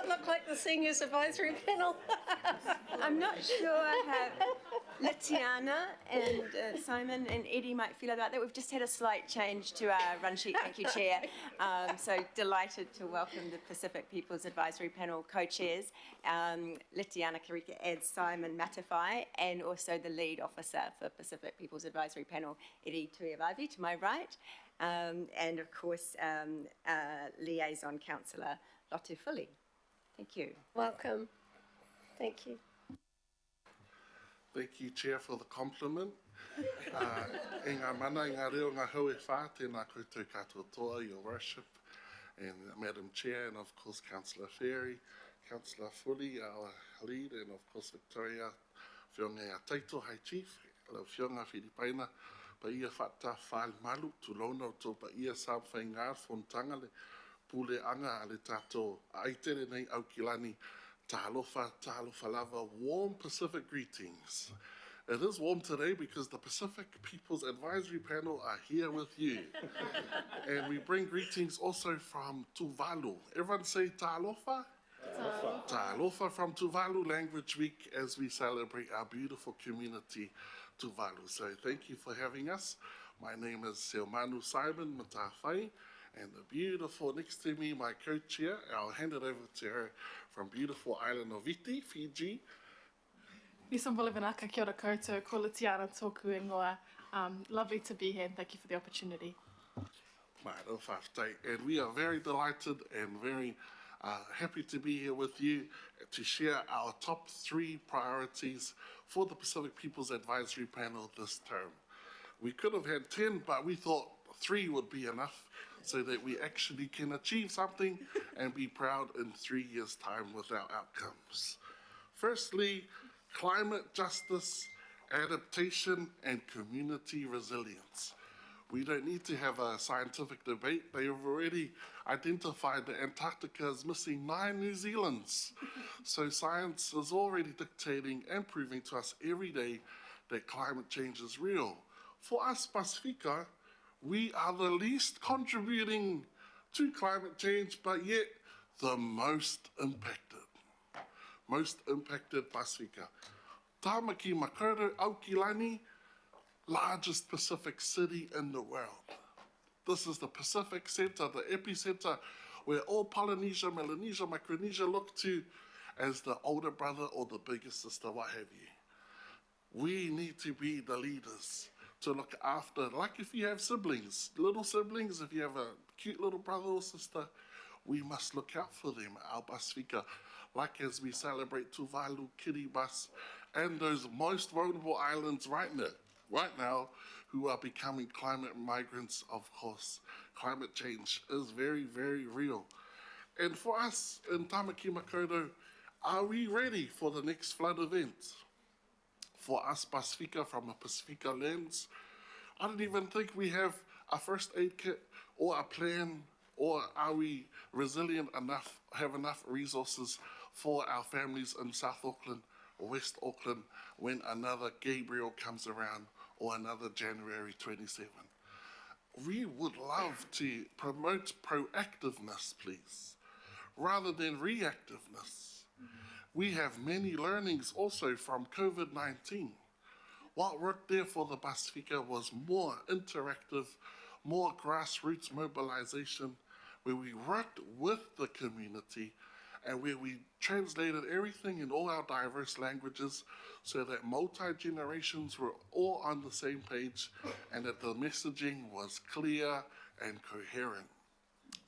look like the seniors advisory panel? I'm not sure how Litiana and Simon and Eddie might feel about that. We've just had a slight change to our run sheet, thank you, Chair. So delighted to welcome the Pacific People's Advisory Panel co-chairs, Litiana Karika as Simon Matafai, and also the lead officer for Pacific People's Advisory Panel, Eddie Tuiavavi, to my right, and of course, Liaison Councillor Lotte Fully. Thank you. Welcome. Thank you. Thank you, Chair, for the compliment. E ngā mana, i ngā reo ngā hau e whā, tēnā koutou katoa toa, Your Worship, and Madam Chair, and of course Councillor Ferry, Councillor Fully, our lead, and of course Victoria, whionga ia taito, High Chief, lau whionga Whiripaina, pa ia whata whāle malu, tu lono tō pa ia sāp whai ngār, whontanga le pule anga ale tātou aitere nei au kilani, Talofa lava, warm Pacific greetings. It is warm today because the Pacific People's Advisory Panel are here with you. And we bring greetings also from Tuvalu. Everyone say talofa? Talofa from Tuvalu Language Week as we celebrate our beautiful community, Tuvalu. So thank you for having us. My name is Seomanu Simon Matawhai. And the beautiful next to me, my co-chair, I'll hand it over to her from beautiful island of Iti, Fiji. Nisa Mbolivanaka, kia ora koutou, ko Litiana tōku ingoa. Lovely to be here and thank you for the opportunity. And we are very delighted and very happy to be here with you to share our top 3 priorities for the Pacific People's Advisory Panel this term. We could have had 10, but we thought 3 would be enough, so that we actually can achieve something and be proud in 3 years' time with our outcomes. Firstly, climate justice, adaptation, and community resilience. We don't need to have a scientific debate. They have already identified that Antarctica is missing 9 New Zealands. So science is already dictating and proving to us every day that climate change is real. For us, Pacifica, we are the least contributing to climate change, but yet the most impacted. Most impacted Pacifica. Tāmaki Makaurau, Aukilani, largest Pacific city in the world. This is the Pacific Centre, the epicenter, where all Polynesia, Melanesia, Micronesia look to as the older brother or the bigger sister, what have you. We need to be the leaders to look after, like if you have siblings, little siblings, if you have a cute little brother or sister, we must look out for them, our Pacifica, like as we celebrate Tuvalu, Kiribati, and those most vulnerable islands right now, who are becoming climate migrants, of course. Climate change is very, very real. And for us in Tāmaki Makaurau, are we ready for the next flood event? For us Pacifica, from a Pacifica lens, I don't even think we have a first aid kit or a plan, or are we resilient enough, have enough resources for our families in South Auckland or West Auckland when another Gabriel comes around or another January 27. We would love to promote proactiveness, please, rather than reactiveness. We have many learnings also from COVID-19. What worked there for the Pacifica was more interactive, more grassroots mobilization, where we worked with the community and where we translated everything in all our diverse languages so that multi-generations were all on the same page and that the messaging was clear and coherent.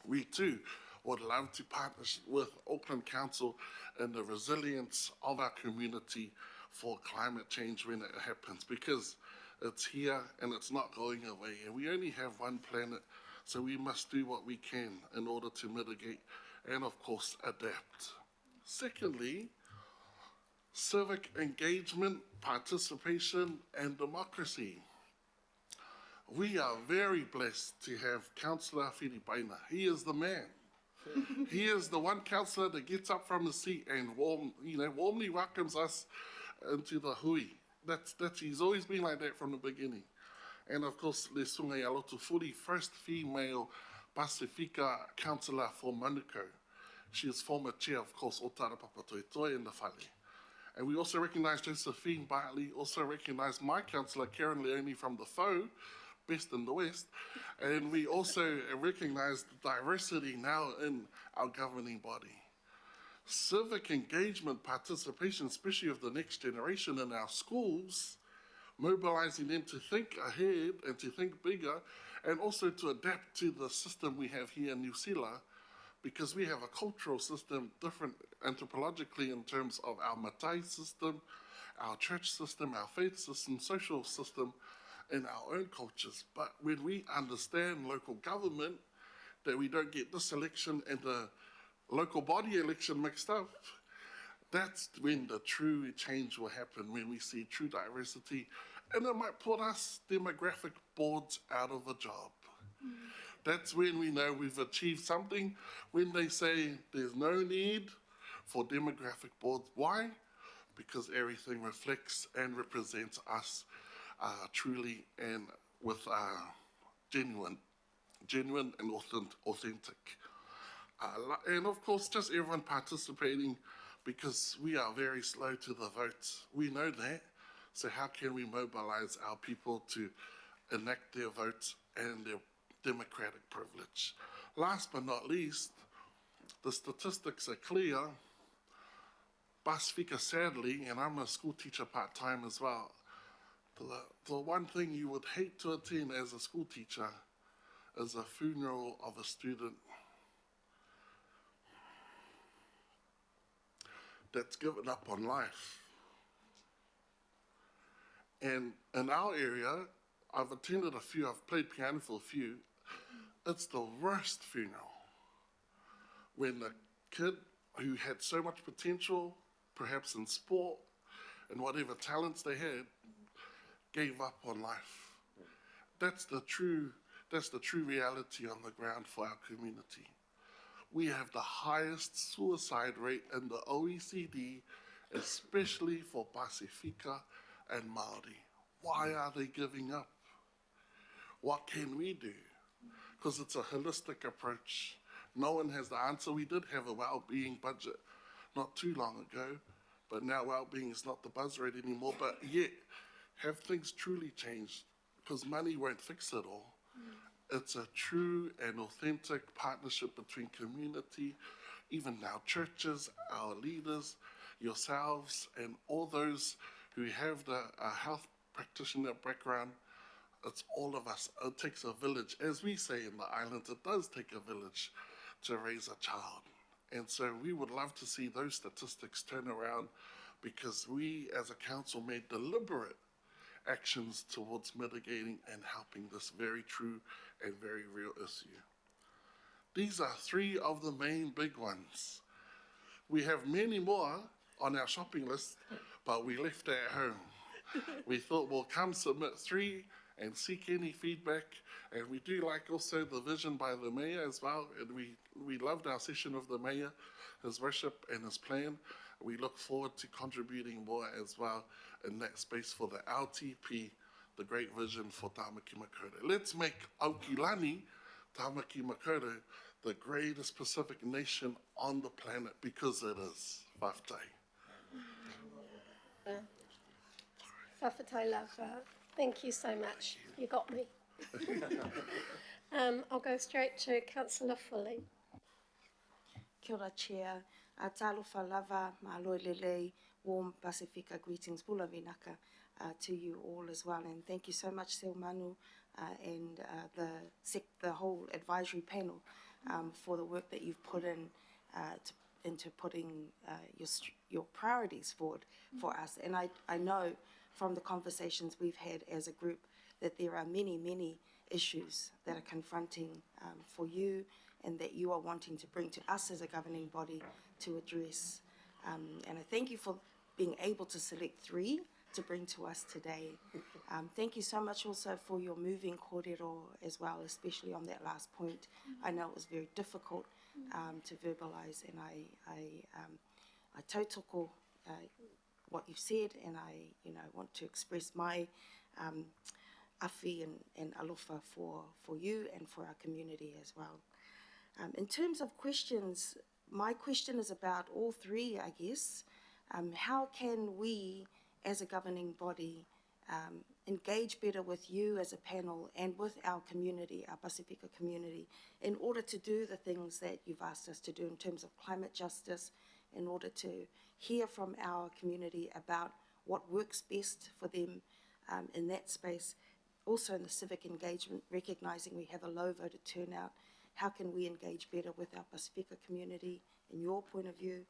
We too would love to partner with Auckland Council in the resilience of our community for climate change when it happens, because it's here and it's not going away, and we only have one planet, so we must do what we can in order to mitigate and of course adapt. Secondly, civic engagement, participation, and democracy. We are very blessed to have Councillor Whiripaina. He is the man. He is the one councillor that gets up from his seat and warmly welcomes us into the hui. He's always been like that from the beginning. And of course, Le Sungai Alotu Furi, first female Pacifica councillor for Manukau. She is former chair, of course, o Tāra Papatoetoe in the whare. And we also recognise Josephine Bartley, also recognise my councillor, Karen Leone from the Faux, Best in the West. And we also recognise the diversity now in our governing body. Civic engagement, participation, especially of the next generation in our schools, mobilising them to think ahead and to think bigger, and also to adapt to the system we have here in New Zealand, because we have a cultural system different anthropologically in terms of our Matai system, our church system, our faith system, social system, and our own cultures. But when we understand local government, that we don't get this election and the local body election mixed up, that's when the true change will happen, when we see true diversity. And it might put us demographic boards out of a job. That's when we know we've achieved something, when they say there's no need for demographic boards. Why? Because everything reflects and represents us truly and with genuine and authentic. And of course, just everyone participating, because we are very slow to the votes. We know that. So how can we mobilize our people to enact their votes and their democratic privilege? Last but not least, the statistics are clear. Pasifika, sadly, and I'm a school teacher part-time as well, the one thing you would hate to attend as a school teacher is a funeral of a student that's given up on life. And in our area, I've attended a few, I've played piano for a few, it's the worst funeral. When a kid who had so much potential, perhaps in sport and whatever talents they had, gave up on life. That's the true reality on the ground for our community. We have the highest suicide rate in the OECD, especially for Pasifika and Māori. Why are they giving up? What can we do? Because it's a holistic approach. No one has the answer. We did have a well-being budget not too long ago, but now well-being is not the buzzword anymore. But yet, have things truly changed? Because money won't fix it all. It's a true and authentic partnership between community, even our churches, our leaders, yourselves, and all those who have the health practitioner background. It's all of us. It takes a village. As we say in the islands, it does take a village to raise a child. And so we would love to see those statistics turn around, because we as a council made deliberate actions towards mitigating and helping this very true and very real issue. These are three of the main big ones. We have many more on our shopping list, but we left it at home. We thought we'll come submit three and seek any feedback. And we do like also the vision by the mayor as well. And we loved our session with the mayor, his worship and his plan. We look forward to contributing more as well in that space for the LTP, the great vision for Tāmaki Makaurau. Let's make Aukilani, Tāmaki Makaurau, the greatest Pacific nation on the planet, because it is. Whaftai. Whawhatai love. Thank you so much. You got me. I'll go straight to Councillor Foley. Kia ora, Chair. Talofa lava, ma'aloi lelei, warm Pasifika greetings, pula vinaka to you all as well. And thank you so much, Seo Manu, and the whole advisory panel for the work that you've put into putting your priorities forward for us. And I know from the conversations we've had as a group that there are many, many issues that are confronting for you, and that you are wanting to bring to us as a governing body to address. And I thank you for being able to select three to bring to us today. Thank you so much also for your moving kōrero as well, especially on that last point. I know it was very difficult to verbalise, and I tautoko what you've said, and I want to express my awhi and alofa for you and for our community as well. In terms of questions My question is about all three, I guess. How can we, as a governing body, engage better with you as a panel and with our community, our Pasifika community, in order to do the things that you've asked us to do in terms of climate justice, in order to hear from our community about what works best for them in that space. Also in the civic engagement, recognising we have a low voter turnout, how can we engage better with our Pasifika community in your point of view?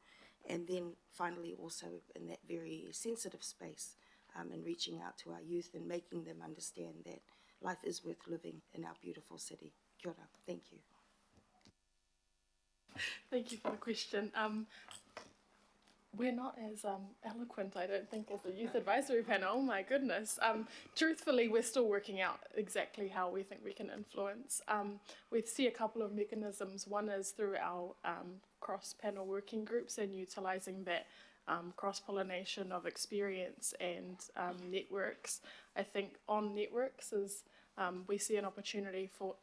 And then finally also in that very sensitive space, and reaching out to our youth and making them understand that life is worth living in our beautiful city. Kia ora. Thank you. Thank you for the question. We're not as eloquent, I don't think, as the Youth Advisory Panel. Oh my goodness. Truthfully, we're still working out exactly how we think we can influence. We see a couple of mechanisms. One is through our cross-panel working groups and utilising that cross-pollination of experience and networks. I think on networks is we see an opportunity for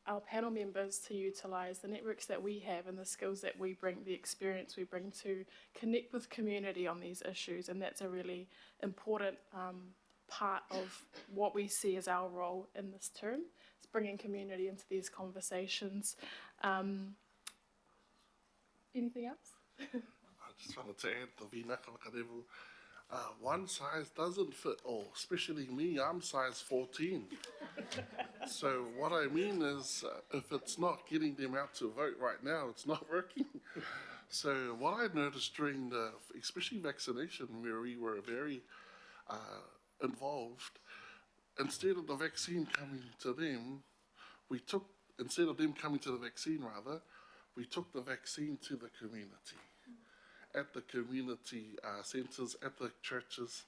our panel members to utilise the networks that we have and the skills that we bring, the experience we bring to connect with community on these issues, and that's a really important part of what we see as our role in this term, is bringing community into these conversations. Anything else? I just wanted to add the vinaka wakarevu. One size doesn't fit all, especially me, I'm size 14. So what I mean is, if it's not getting them out to vote right now, it's not working. So what I noticed during the, especially vaccination, where we were very involved, instead of the vaccine coming to them, instead of them coming to the vaccine rather, we took the vaccine to the community. At the community centres, at the churches,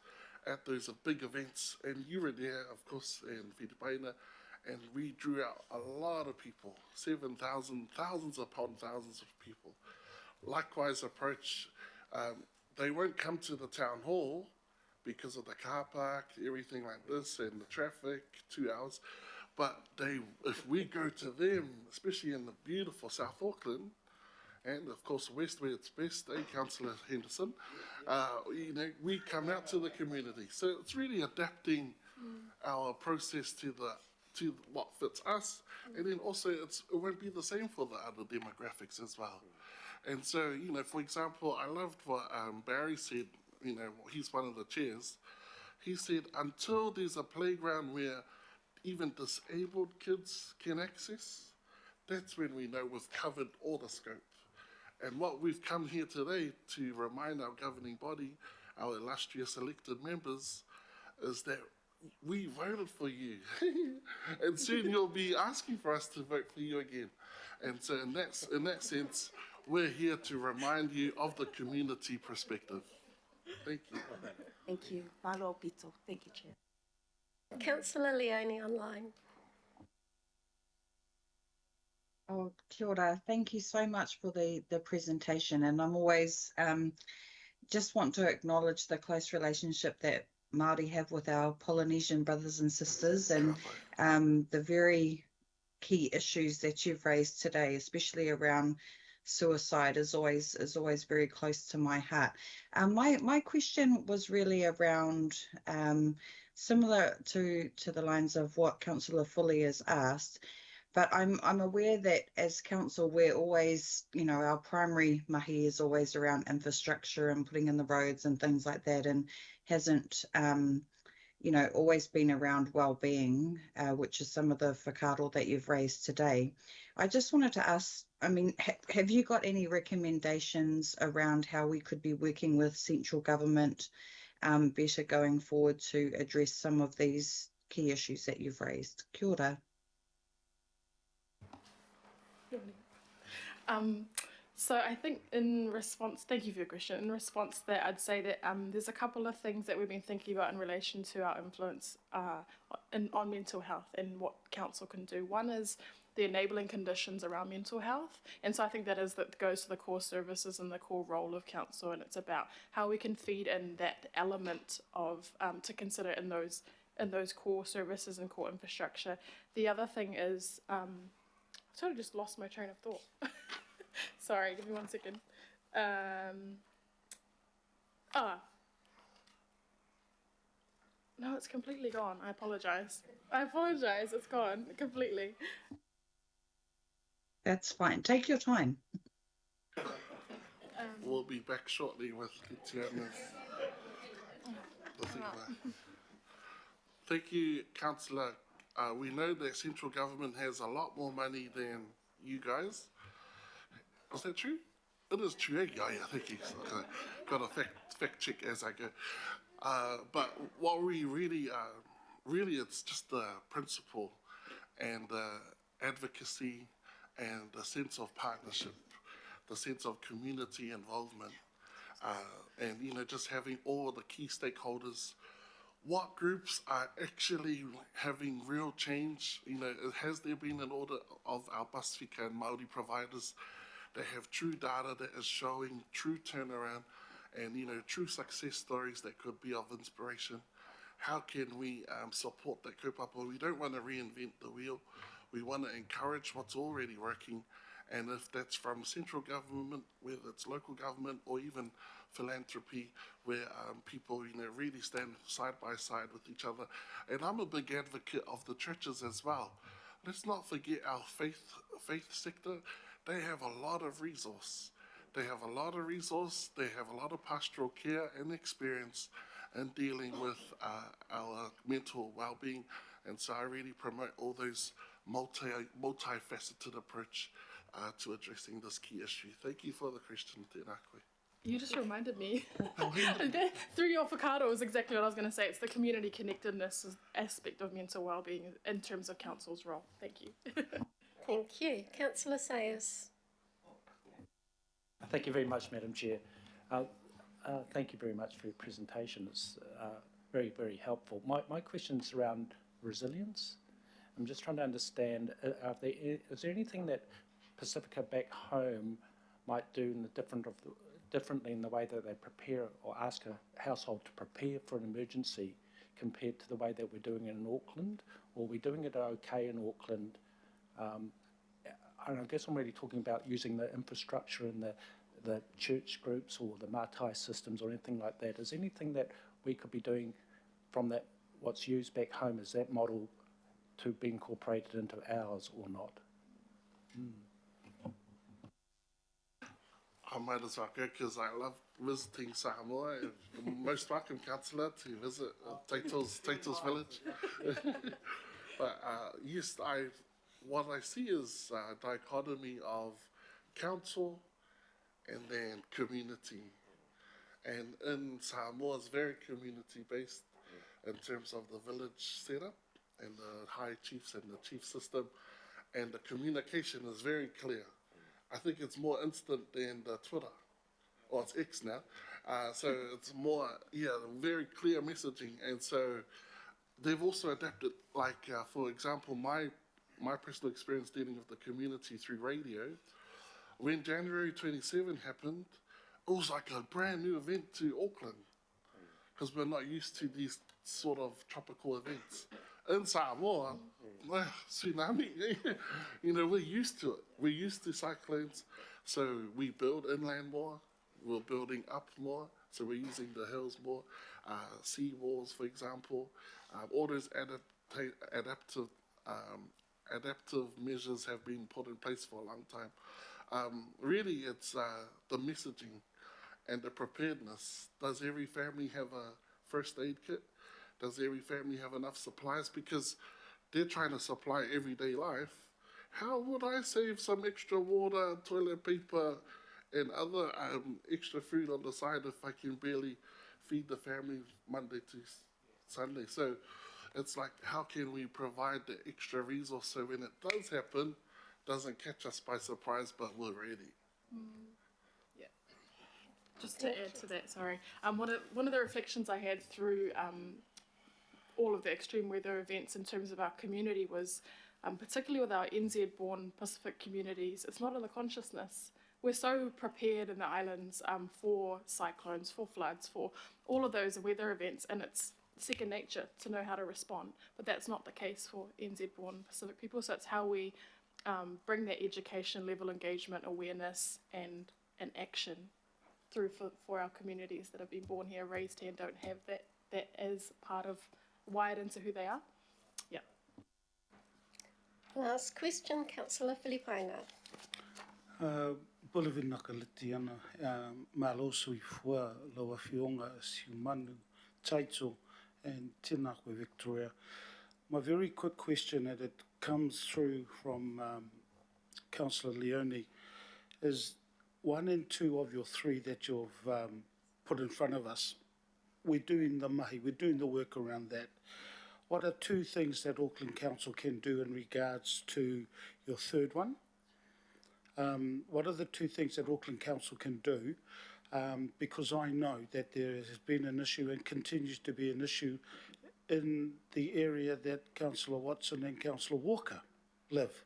at those big events, and you were there, of course, and Filipaina, and we drew out a lot of people, 7,000, thousands upon thousands of people. Likewise approach, they won't come to the town hall because of the car park, everything like this, and the traffic, 2 hours, but if we go to them, especially in the beautiful South Auckland, and of course West where it's best, Councillor Henderson, we come out to the community. So it's really adapting our process to what fits us, and then also it won't be the same for the other demographics as well. And so, for example, I loved what Barry said, he's one of the chairs. He said, until there's a playground where even disabled kids can access, that's when we know we've covered all the scope. And what we've come here today to remind our governing body, our illustrious elected members, is that we voted for you. And soon you'll be asking for us to vote for you again. And so in that sense, we're here to remind you of the community perspective. Thank you. Thank you. Malo Pito. Thank you, Chair. Councillor Leone online. Oh, kia ora. Thank you so much for the presentation. And I'm always just want to acknowledge the close relationship that Māori have with our Polynesian brothers and sisters, and the very key issues that you've raised today, especially around suicide, is always very close to my heart. My question was really around similar to the lines of what Councillor Fully has asked. But I'm aware that as council, we're always, our primary mahi is always around infrastructure and putting in the roads and things like that, and hasn't, always been around well-being, which is some of the whakaaro that you've raised today. I just wanted to ask, have you got any recommendations around how we could be working with central government better going forward to address some of these key issues that you've raised? Kia ora. So I think in response, thank you for your question. In response to that, I'd say that there's a couple of things that we've been thinking about in relation to our influence on mental health and what council can do. One is the enabling conditions around mental health, and so I think that goes to the core services and the core role of council, and it's about how we can feed in that element of to consider in those core services and core infrastructure. The other thing is, I've sort of just lost my train of thought. Sorry, give me 1 second. No, it's completely gone. I apologize. It's gone completely. That's fine. Take your time. We'll be back shortly with Tiana's. Thank you, Councillor. We know that central government has a lot more money than you guys. Is that true? It is true. Yeah, thank you. Okay. Got a fact check as I go. But what we really, it's just the principle and the advocacy and the sense of partnership, the sense of community involvement, and, you know, just having all the key stakeholders. What groups are actually having real change? You know, has there been an audit of our Pasifika and Māori providers that have true data that is showing true turnaround and, you know, true success stories that could be of inspiration? How can we support that kaupapa? We don't want to reinvent the wheel. We want to encourage what's already working. And if that's from central government, whether it's local government or even philanthropy, where people, you know, really stand side by side with each other. And I'm a big advocate of the churches as well. Let's not forget our faith sector. They have a lot of resource. They have a lot of pastoral care and experience in dealing with our mental well-being. And so I really promote all those multifaceted approach to addressing this key issue. Thank you for the question, Tēnā koe. You just reminded me. Through your whakaaro is exactly what I was going to say. It's the community connectedness aspect of mental well-being in terms of council's role. Thank you. Thank you. Councillor Sayers. Thank you very much, Madam Chair. Thank you very much for your presentation. It's very, very helpful. My question's around resilience. I'm just trying to understand, is there anything that Pacifica back home might do in differently in the way that they prepare or ask a household to prepare for an emergency compared to the way that we're doing it in Auckland? Or are we doing it okay in Auckland? And I guess I'm really talking about using the infrastructure and the church groups or the mātai systems or anything like that. Is anything that we could be doing from that, what's used back home, is that model to be incorporated into ours or not? I might as well go because I love visiting Samoa. Most welcome, Councillor, to visit Taito's village. But yes, what I see is a dichotomy of council and then community. And in Samoa, it's very community-based in terms of the village setup and the high chiefs and the chief system. And the communication is very clear. I think it's more instant than the Twitter, or it's X now. So it's more, very clear messaging. And so they've also adapted, like, for example, my personal experience dealing with the community through radio. When January 27 happened, it was like a brand new event to Auckland because we're not used to these sort of tropical events. In Samoa, tsunami, you know, we're used to it. We're used to cyclones, so we build inland more. We're building up more, so we're using the hills more. Sea walls, for example. All those adaptive measures have been put in place for a long time. Really, it's the messaging and the preparedness. Does every family have a first aid kit? Does every family have enough supplies? Because they're trying to supply everyday life. How would I save some extra water, toilet paper, and other extra food on the side if I can barely feed the family Monday to Sunday? So it's like, how can we provide the extra resource so when it does happen, doesn't catch us by surprise, but we're ready? Yeah. Just to add to that, sorry. One of the reflections I had through all of the extreme weather events in terms of our community was, particularly with our NZ-born Pacific communities, it's not in the consciousness. We're so prepared in the islands for cyclones, for floods, for all of those weather events, and it's second nature to know how to respond. But that's not the case for NZ-born Pacific people, so it's how we bring that education level, engagement, awareness, and action through for our communities that have been born here, raised here, and don't have that as part of wired into who they are. Yeah. Last question, Councillor Filipaina. Polivinaka Litiana, Malo Sui Fua, Loa Fionga, Siumanu, Taito, and Tina Koe Victoria. My very quick question, and it comes through from Councillor Leone, is 1 and 2 of your 3 that you've put in front of us. We're doing the mahi, we're doing the work around that. What are 2 things that Auckland Council can do in regards to your 3rd one? What are the 2 things that Auckland Council can do? Because I know that there has been an issue and continues to be an issue in the area that Councillor Watson and Councillor Walker live.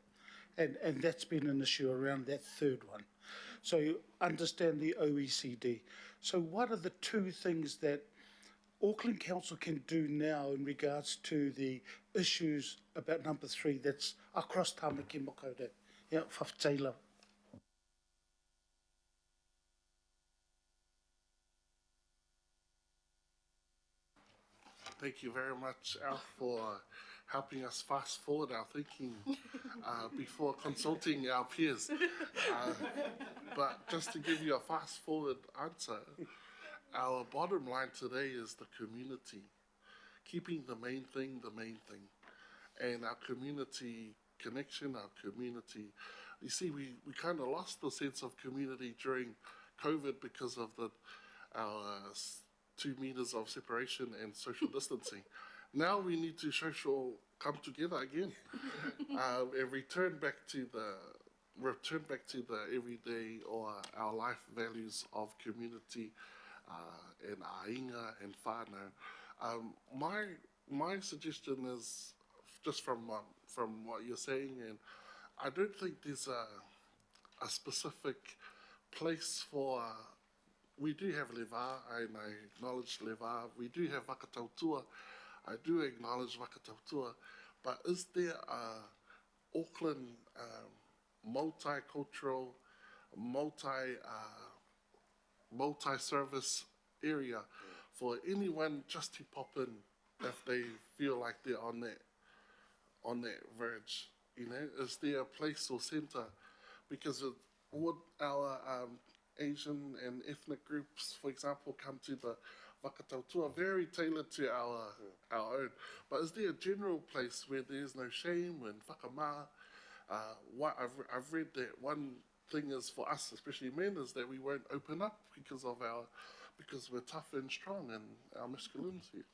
And that's been an issue around that 3rd one. So you understand the OECD. So what are the 2 things that Auckland Council can do now in regards to the issues about number 3 that's across Tāmaki Makaurau? Yeah, whawhataila. Thank you very much, Al, for helping us fast forward our thinking before consulting our peers. But just to give you a fast forward answer, our bottom line today is the community. Keeping the main thing, and our community connection, our community. You see, we kind of lost the sense of community during COVID because of our 2 meters of separation and social distancing. Now we need to come together again and return back to the everyday or our life values of community and ainga and whānau. My suggestion is just from what you're saying, and I don't think there's a specific place for. We do have leva, and I acknowledge leva. We do have wakatautua. I do acknowledge wakatautua. But is there a Auckland multicultural, multi-service area for anyone just to pop in if they feel like they're on that verge? You know, is there a place or centre? Because would our Asian and ethnic groups, for example, come to the wakatautua, very tailored to our own. But is there a general place where there's no shame and whakamā? What I've read that one thing is for us, especially men, is that we won't open up because we're tough and strong and our masculinity.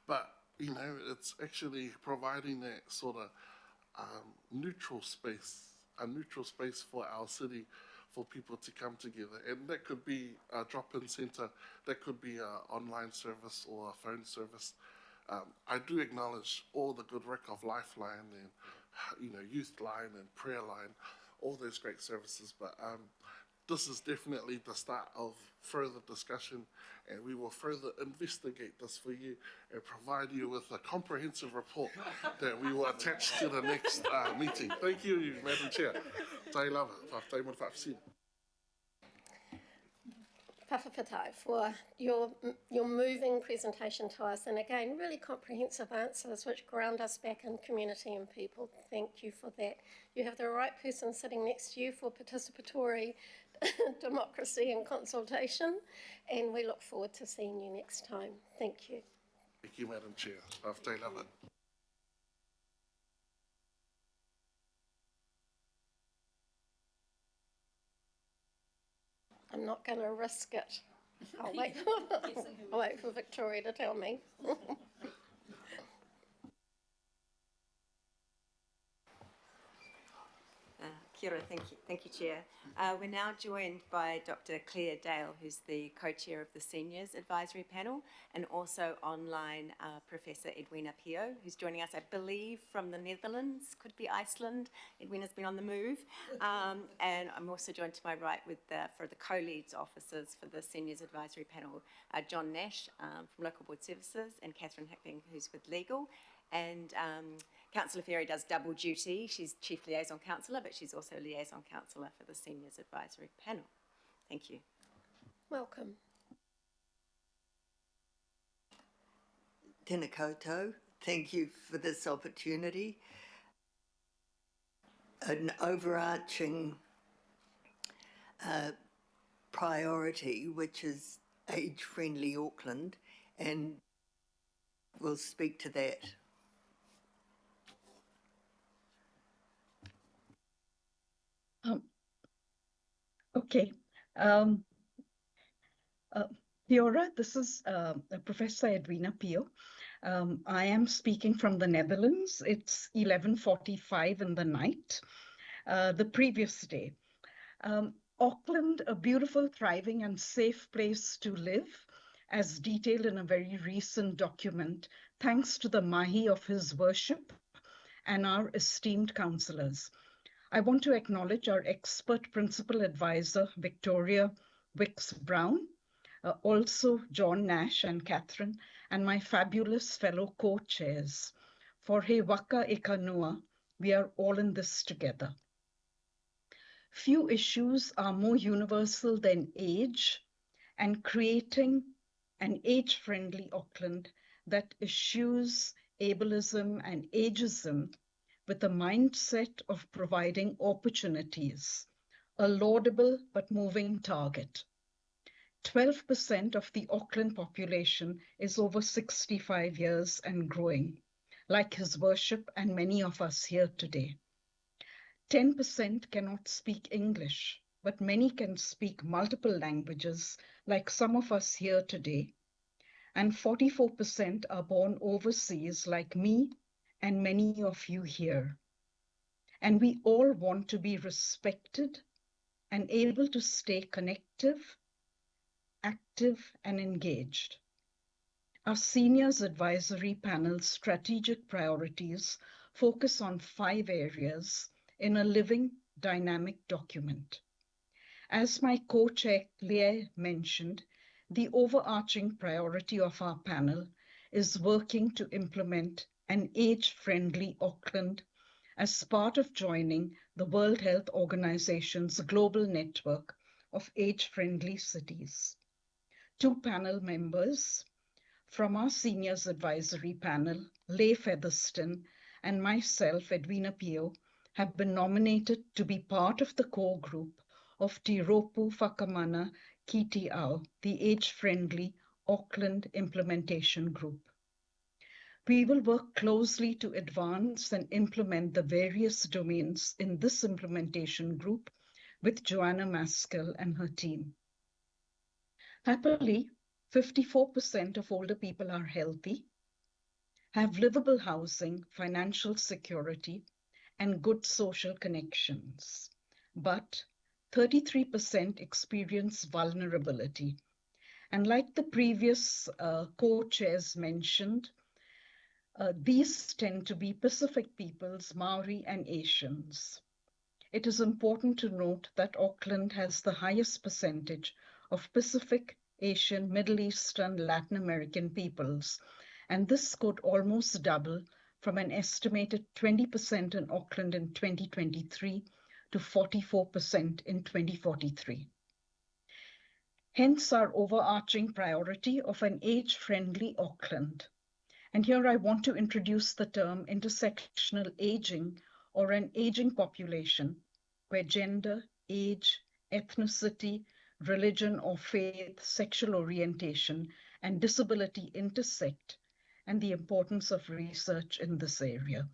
But you know, it's actually providing that sort of neutral space for our city, for people to come together. And that could be a drop-in centre, that could be an online service or a phone service. I do acknowledge all the good work of Lifeline and, you know, Youth Line and Prayer Line, all those great services, but this is definitely the start of further discussion, and we will further investigate this for you and provide you with a comprehensive report that we will attach to the next meeting. Thank you, Madam Chair. Tai lava, whaftai whafsina. Pawhawhatai, for your moving presentation to us, and again, really comprehensive answers which ground us back in community and people. Thank you for that. You have the right person sitting next to you for participatory democracy and consultation, and we look forward to seeing you next time. Thank you. Thank you, Madam Chair. Whaftai lava. I'm not going to risk it. I'll wait. I'll wait for Victoria to tell me. Kia ora, thank you, Chair. We're now joined by Dr. Claire Dale, who's the co-chair of the Seniors Advisory Panel, and also online Professor Edwina Pio, who's joining us, I believe, from the Netherlands, could be Iceland. Edwina's been on the move. And I'm also joined to my right with for the co-leads officers for the Seniors Advisory Panel, John Nash from Local Board Services and Catherine Hickling, who's with Legal. And Councillor Ferry does double duty. She's Chief Liaison Councillor, but she's also Liaison Councillor for the Seniors Advisory Panel. Thank you. Welcome. Tēnā koutou. Thank you for this opportunity. An overarching priority, which is age-friendly Auckland, and we'll speak to that. Okay. Kia ora, this is Professor Edwina Pio. I am speaking from the Netherlands. It's 11:45 in the night, the previous day. Auckland, a beautiful, thriving and safe place to live, as detailed in a very recent document, thanks to the Mahi of His Worship and our esteemed councillors. I want to acknowledge our expert principal advisor, Victoria Wicks Brown, also John Nash and Catherine, and my fabulous fellow co-chairs. For He Waka Eka Noa, we are all in this together. Few issues are more universal than age, and creating an age-friendly Auckland that eschews ableism and ageism with a mindset of providing opportunities, a laudable but moving target. 12% of the Auckland population is over 65 years and growing, like His Worship and many of us here today. 10% cannot speak English, but many can speak multiple languages, like some of us here today. And 44% are born overseas, like me and many of you here. And we all want to be respected and able to stay connective, active, and engaged. Our Seniors Advisory Panel's strategic priorities focus on 5 areas in a living, dynamic document. As my co-chair Claire mentioned, the overarching priority of our panel is working to implement an age-friendly Auckland as part of joining the World Health Organization's global network of age-friendly cities. 2 panel members from our Seniors Advisory Panel, Leigh Featherston and myself, Edwina Pio, have been nominated to be part of the core group of Te Ropu Whakamana Ki Te Ao, the age-friendly Auckland Implementation Group. We will work closely to advance and implement the various domains in this implementation group with Joanna Maskell and her team. Happily, 54% of older people are healthy, have livable housing, financial security, and good social connections. But 33% experience vulnerability. And like the previous co-chairs mentioned, these tend to be Pacific peoples, Maori and Asians. It is important to note that Auckland has the highest percentage of Pacific, Asian, Middle Eastern, Latin American peoples, and this could almost double from an estimated 20% in Auckland in 2023 to 44% in 2043. Hence our overarching priority of an age-friendly Auckland. And here I want to introduce the term intersectional aging, or an aging population, where gender, age, ethnicity, religion or faith, sexual orientation, and disability intersect, and the importance of research in this area.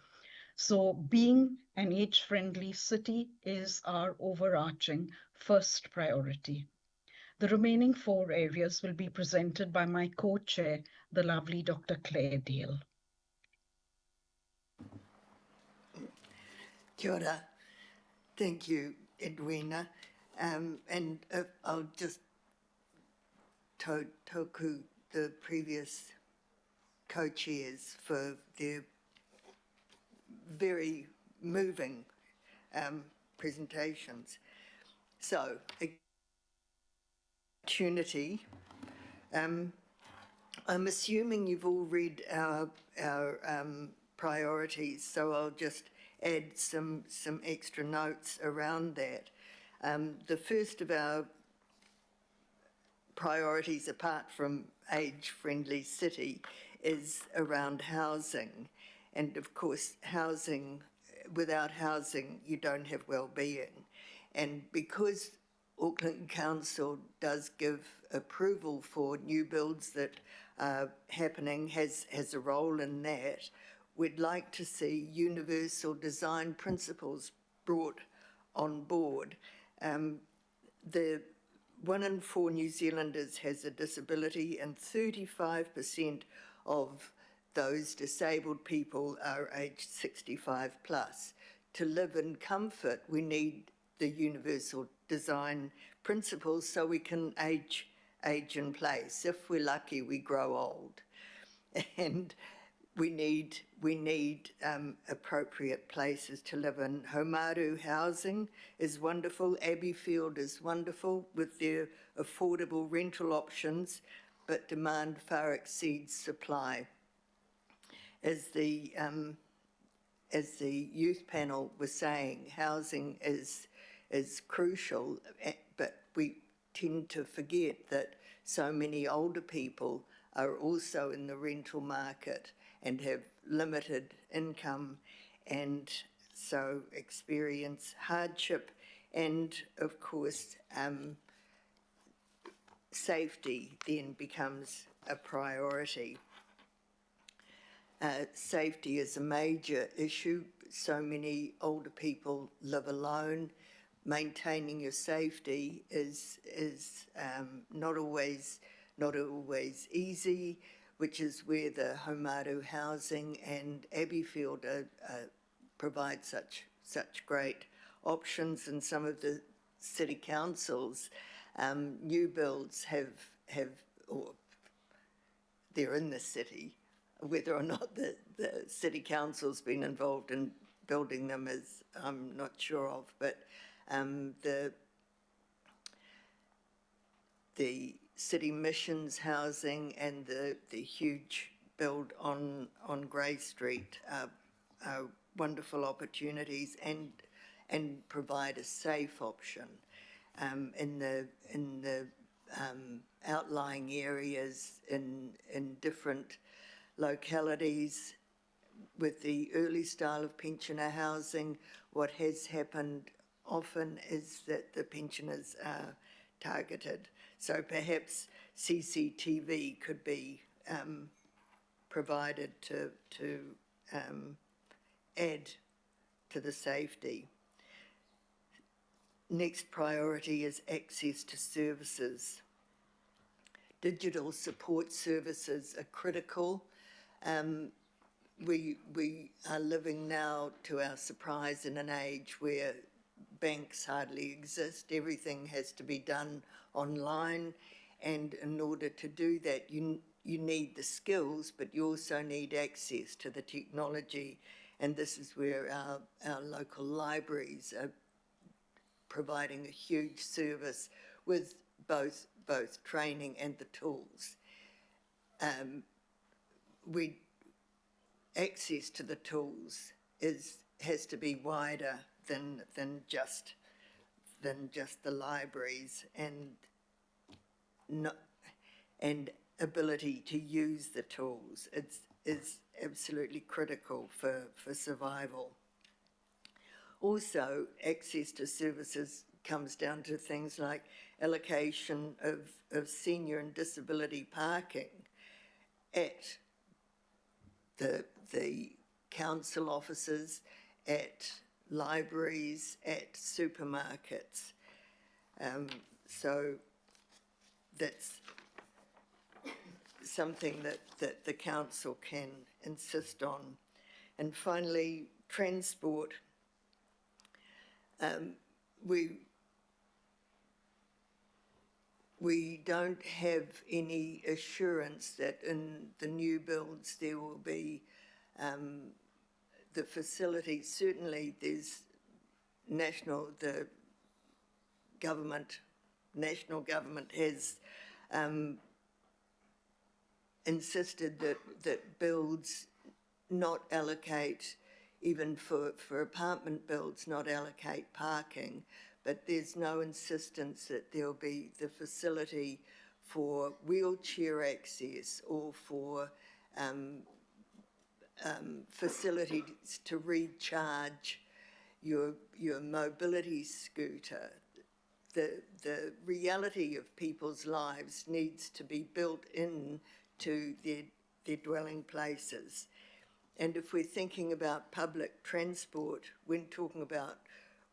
So being an age-friendly city is our overarching first priority. The remaining 4 areas will be presented by my co-chair, the lovely Dr. Claire Dale. Kia ora. Thank you, Edwina. And I'll just toku the previous co-chairs for their very moving presentations. So, opportunity. I'm assuming you've all read our priorities, so I'll just add some extra notes around that. The first of our priorities, apart from age-friendly city, is around housing. And of course, without housing, you don't have well-being. And because Auckland Council does give approval for new builds that are happening, has a role in that, we'd like to see universal design principles brought on board. The 1 in 4 New Zealanders has a disability, and 35% of those disabled people are aged 65 plus. To live in comfort, we need the universal design principles so we can age in place. If we're lucky, we grow old. And we need appropriate places to live in. Haumaru housing is wonderful. Abbeyfield is wonderful with their affordable rental options, but demand far exceeds supply. As the youth panel was saying, housing is crucial, but we tend to forget that so many older people are also in the rental market and have limited income, and so experience hardship, and of course safety then becomes a priority. Safety is a major issue. So many older people live alone. Maintaining your safety is not always easy, which is where the Haumaru housing and Abbeyfield provide such great options. And some of the city councils, new builds or they're in the city. Whether or not the city council's been involved in building them is I'm not sure of, but the city missions housing and the huge build on Grey Street are wonderful opportunities and provide a safe option. In the outlying areas in different localities with the early style of pensioner housing, what has happened often is that the pensioners are targeted. So perhaps CCTV could be provided to add to the safety. Next priority is access to services. Digital support services are critical. We are living now, to our surprise, in an age where banks hardly exist. Everything has to be done online, and in order to do that, you need the skills, but you also need access to the technology, and this is where our local libraries are providing a huge service with both training and the tools. Access to the tools has to be wider than just the libraries, and ability to use the tools is absolutely critical for survival. Also, access to services comes down to things like allocation of senior and disability parking at the council offices, at libraries, at supermarkets. So that's something that the council can insist on. And finally, transport. We don't have any assurance that in the new builds there will be the facilities. Certainly there's national government has insisted that builds not allocate, even for apartment builds, not allocate parking, but there's no insistence that there'll be the facility for wheelchair access or for facilities to recharge your mobility scooter. The reality of people's lives needs to be built in to their dwelling places. And if we're thinking about public transport, when talking about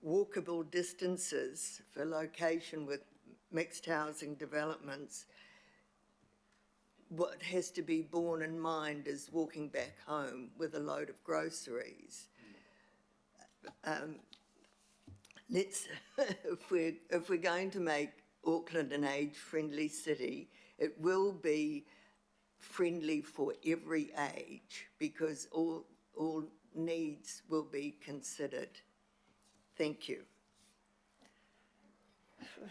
walkable distances for location with mixed housing developments, what has to be borne in mind is walking back home with a load of groceries. If we're going to make Auckland an age-friendly city, it will be friendly for every age because all needs will be considered. Thank you.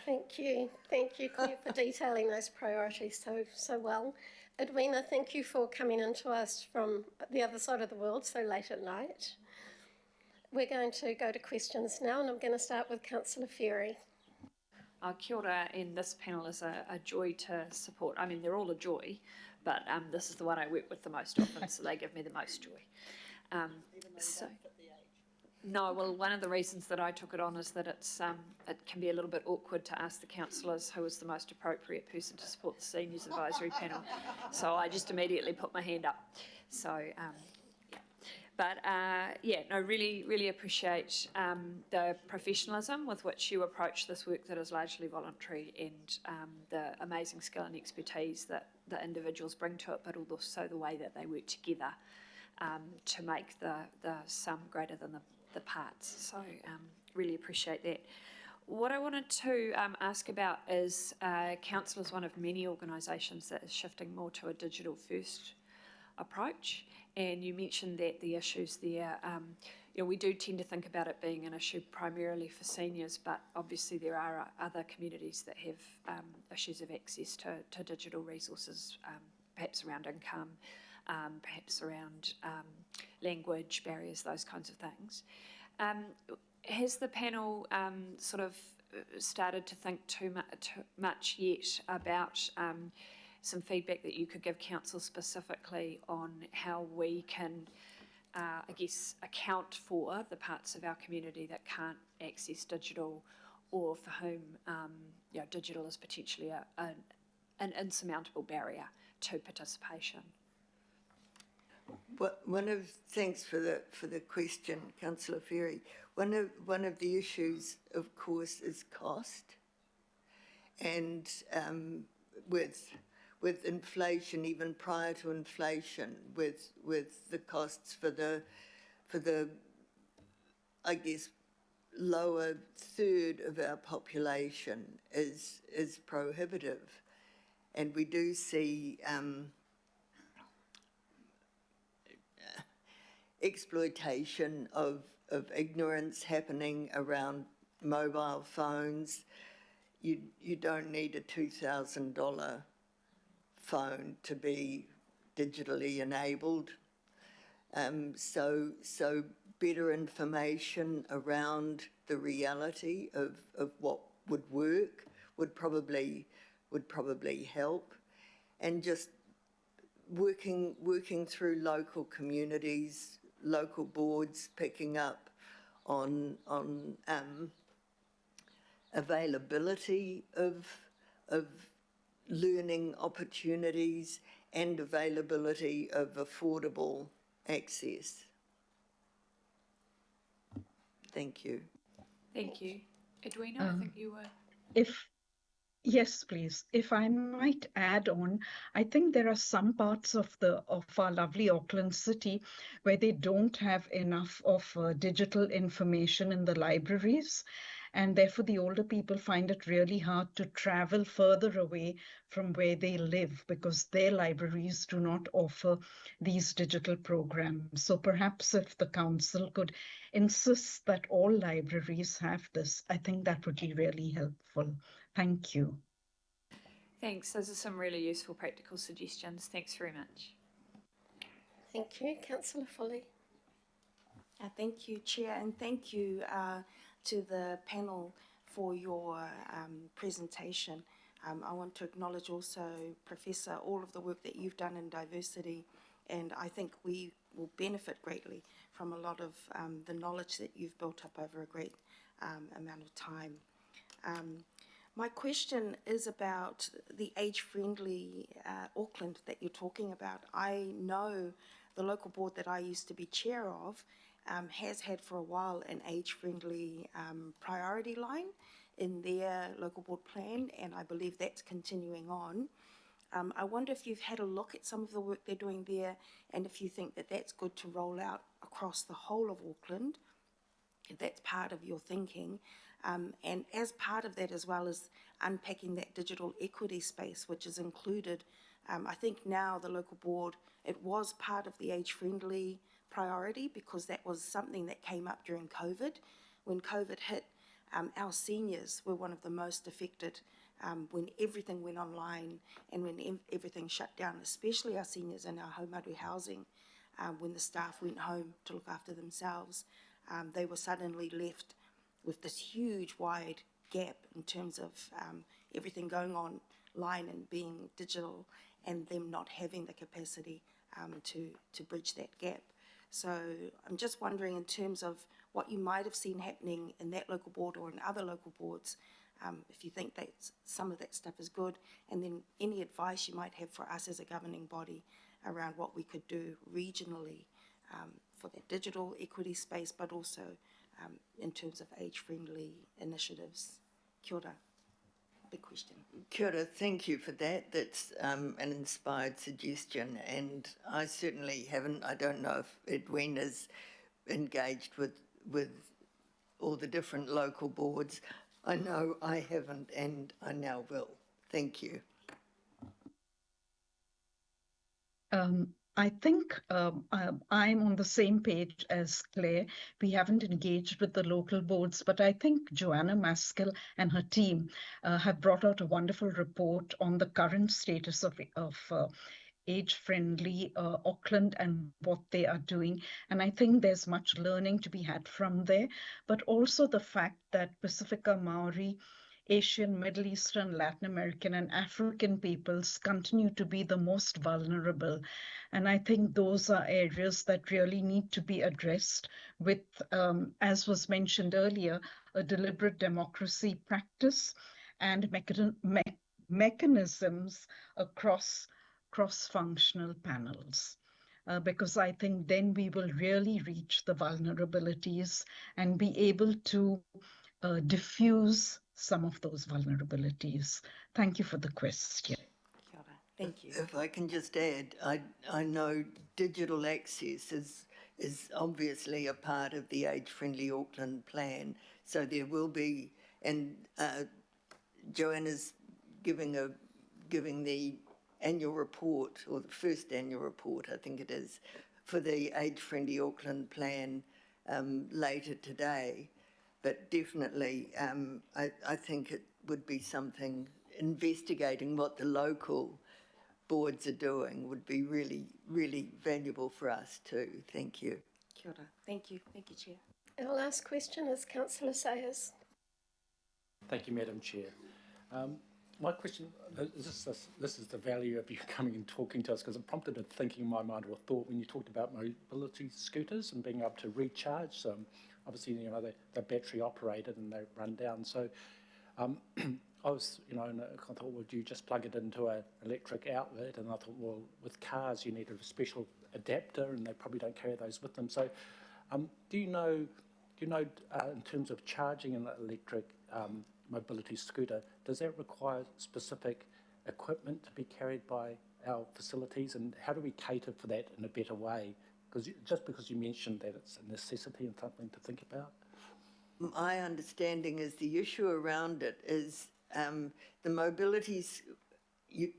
Thank you, Claire, for detailing those priorities so well. Edwina, thank you for coming into us from the other side of the world so late at night. We're going to go to questions now, and I'm going to start with Councillor Ferry. Kia ora, and this panel is a joy to support. I mean, they're all a joy, but this is the one I work with the most often, so they give me the most joy. No, well, one of the reasons that I took it on is that it can be a little bit awkward to ask the councillors who is the most appropriate person to support the Seniors Advisory Panel. So I just immediately put my hand up. So, yeah. But, really, really appreciate the professionalism with which you approach this work that is largely voluntary and the amazing skill and expertise that the individuals bring to it, but also the way that they work together to make the sum greater than the parts. So really appreciate that. What I wanted to ask about is Council is one of many organisations that is shifting more to a digital first approach, and you mentioned that the issues there, we do tend to think about it being an issue primarily for seniors, but obviously there are other communities that have issues of access to digital resources, perhaps around income, perhaps around language barriers, those kinds of things. Has the panel sort of started to think too much yet about some feedback that you could give council specifically on how we can, account for the parts of our community that can't access digital, or for whom digital is potentially an insurmountable barrier to participation? Thanks for the question, Councillor Ferry. One of the issues, of course, is cost, and with inflation, even prior to inflation, with the costs for the lower third of our population is prohibitive, and we do see exploitation of ignorance happening around mobile phones. You don't need a $2,000 phone to be digitally enabled. So better information around the reality of what would work would probably help, and just working through local communities, local boards, picking up on availability of learning opportunities and availability of affordable access. Thank you. Thank you. Edwina, I think you were... Yes, please. If I might add on, I think there are some parts of our lovely Auckland city where they don't have enough of digital information in the libraries, and therefore the older people find it really hard to travel further away from where they live because their libraries do not offer these digital programs. So perhaps if the council could insist that all libraries have this, I think that would be really helpful. Thank you. Thanks. Those are some really useful practical suggestions. Thanks very much. Thank you. Councillor Foley. Thank you, Chair, and thank you to the panel for your presentation. I want to acknowledge also, Professor, all of the work that you've done in diversity, and I think we will benefit greatly from a lot of the knowledge that you've built up over a great amount of time. My question is about the age-friendly Auckland that you're talking about. I know the local board that I used to be chair of has had for a while an age-friendly priority line in their local board plan, and I believe that's continuing on. I wonder if you've had a look at some of the work they're doing there, and if you think that that's good to roll out across the whole of Auckland, if that's part of your thinking. And as part of that, as well as unpacking that digital equity space, which is included, I think now the local board, it was part of the age-friendly priority because that was something that came up during COVID. When COVID hit, our seniors were one of the most affected when everything went online and when everything shut down, especially our seniors in our haumāori housing. When the staff went home to look after themselves, they were suddenly left with this huge wide gap in terms of everything going online and being digital, and them not having the capacity to bridge that gap. So I'm just wondering, in terms of what you might have seen happening in that local board or in other local boards, if you think that some of that stuff is good, and then any advice you might have for us as a governing body around what we could do regionally for that digital equity space, but also in terms of age-friendly initiatives. Kia ora. Big question. Kia ora, thank you for that. That's an inspired suggestion, and I certainly haven't. I don't know if Edwina's engaged with all the different local boards. I know I haven't, and I now will. Thank you. I think I'm on the same page as Claire. We haven't engaged with the local boards, but I think Joanna Maskell and her team have brought out a wonderful report on the current status of age-friendly Auckland and what they are doing. And I think there's much learning to be had from there, but also the fact that Pacifica Maori, Asian, Middle Eastern, Latin American, and African peoples continue to be the most vulnerable. And I think those are areas that really need to be addressed with, as was mentioned earlier, a deliberate democracy practice and mechanisms across cross-functional panels. Because I think then we will really reach the vulnerabilities and be able to diffuse some of those vulnerabilities. Thank you for the question. Kia ora. Thank you. If I can just add, I know digital access is obviously a part of the age-friendly Auckland plan, so there will be, and Joanna's giving the annual report, or the first annual report, I think it is, for the age-friendly Auckland plan later today. But definitely, I think it would be something, investigating what the local boards are doing would be really, really valuable for us too. Thank you. Kia ora. Thank you. Thank you, Chair. Our last question is Councillor Sayers. Thank you, Madam Chair. My question, this is the value of you coming and talking to us, because it prompted a thinking in my mind or a thought when you talked about mobility scooters and being able to recharge them. Obviously, you know, they're battery operated and they run down. So I was, you know, and I thought, well, do you just plug it into an electric outlet? And I thought, well, with cars, you need a special adapter, and they probably don't carry those with them. So do you know, in terms of charging an electric mobility scooter, does that require specific equipment to be carried by our facilities, and how do we cater for that in a better way? Because just because you mentioned that it's a necessity and something to think about. My understanding is the issue around it is the mobilities, you